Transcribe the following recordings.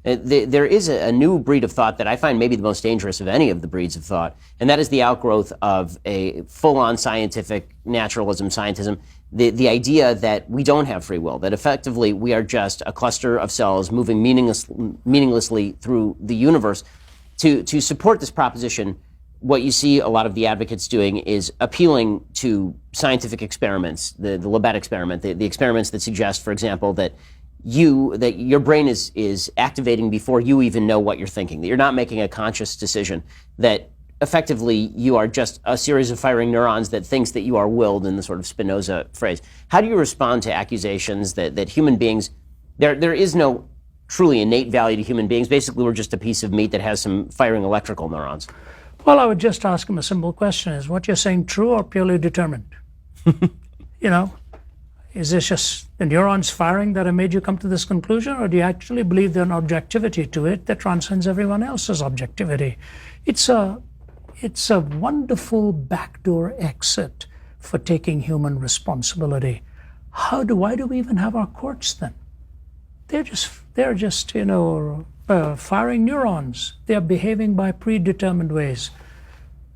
There is a new breed of thought that I find maybe the most dangerous of any of the breeds of thought, and that is the outgrowth of a full-on scientific naturalism, scientism, the idea that we don't have free will, that effectively we are just a cluster of cells moving meaninglessly through the universe. To support this proposition, what you see a lot of the advocates doing is appealing to scientific experiments, the Libet experiment, the experiments that suggest, for example, that your brain is activating before you even know what you're thinking, that you're not making a conscious decision, that effectively you are just a series of firing neurons that thinks that you are willed, in the sort of Spinoza phrase. How do you respond to accusations that human beings, there is no truly innate value to human beings? Basically, we're just a piece of meat that has some firing electrical neurons. Well, I would just ask him a simple question: is what you're saying true or purely determined? Is this just the neurons firing that have made you come to this conclusion, or do you actually believe there's an objectivity to it that transcends everyone else's objectivity? It's a wonderful backdoor exit for taking human responsibility. Why do we even have our courts then? They're just firing neurons. They're behaving by predetermined ways.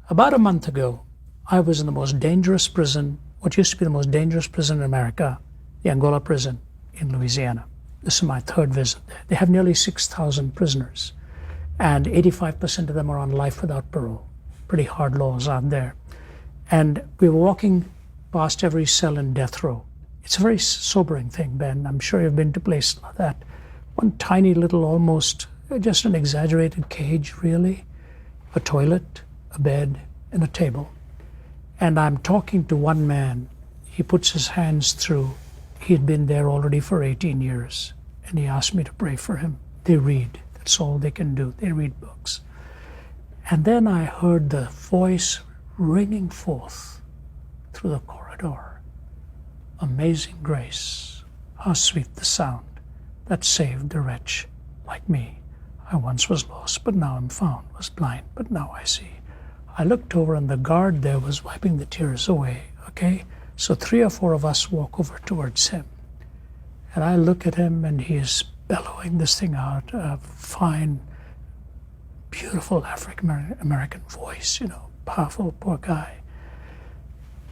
About a month ago, I was in the most dangerous prison, what used to be the most dangerous prison in America, the Angola prison in Louisiana. This is my third visit there. They have nearly 6,000 prisoners, and 85% of them are on life without parole. Pretty hard laws out there. And we were walking past every cell in death row. It's a very sobering thing, Ben. I'm sure you've been to places like that. One tiny little, almost just an exaggerated cage, really. A toilet, a bed, and a table. And I'm talking to one man. He puts his hands through. He'd been there already for 18 years. And he asked me to pray for him. They read. That's all they can do. They read books. And then I heard the voice ringing forth through the corridor. Amazing grace. How sweet the sound that saved a wretch like me. I once was lost, but now I'm found, was blind, but now I see. I looked over and the guard there was wiping the tears away, okay? So 3 or 4 of us walk over towards him. And I look at him and he is bellowing this thing out, a fine, beautiful African-American voice, powerful, poor guy.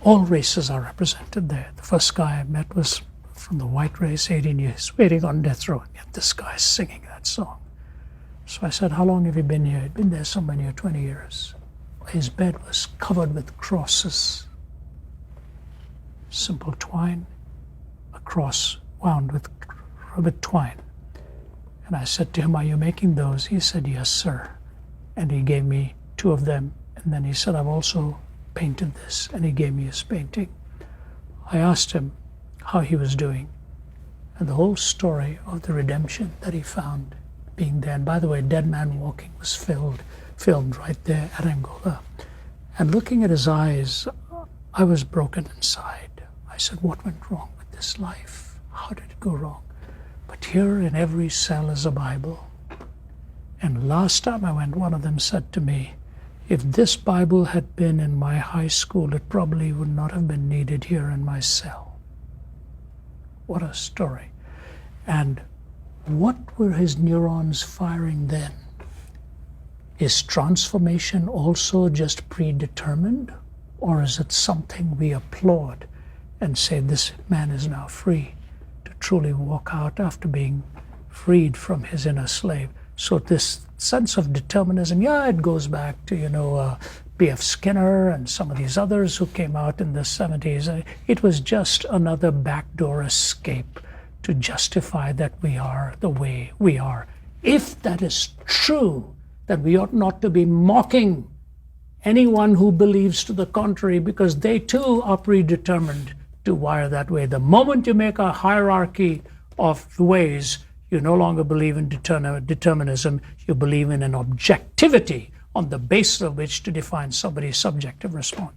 All races are represented there. The first guy I met was from the white race, 18 years, waiting on death row, and yet this guy is singing that song. So I said, how long have you been here? He'd been there somewhere near 20 years. His bed was covered with crosses. Simple twine, a cross wound with twine. And I said to him, are you making those? He said, yes, sir. And he gave me 2 of them. And then he said, I've also painted this. And he gave me his painting. I asked him how he was doing. And the whole story of the redemption that he found being there. And by the way, Dead Man Walking was filmed right there at Angola. And looking at his eyes, I was broken inside. I said, what went wrong with this life? How did it go wrong? But here in every cell is a Bible. And last time I went, one of them said to me, if this Bible had been in my high school, it probably would not have been needed here in my cell. What a story. And what were his neurons firing then? Is transformation also just predetermined? Or is it something we applaud and say this man is now free to truly walk out after being freed from his inner slave? So this sense of determinism, it goes back to, B.F. Skinner and some of these others who came out in the 70s. It was just another backdoor escape to justify that we are the way we are. If that is true, that we ought not to be mocking anyone who believes to the contrary, because they too are predetermined to wire that way. The moment you make a hierarchy of ways, you no longer believe in determinism, you believe in an objectivity on the basis of which to define somebody's subjective response.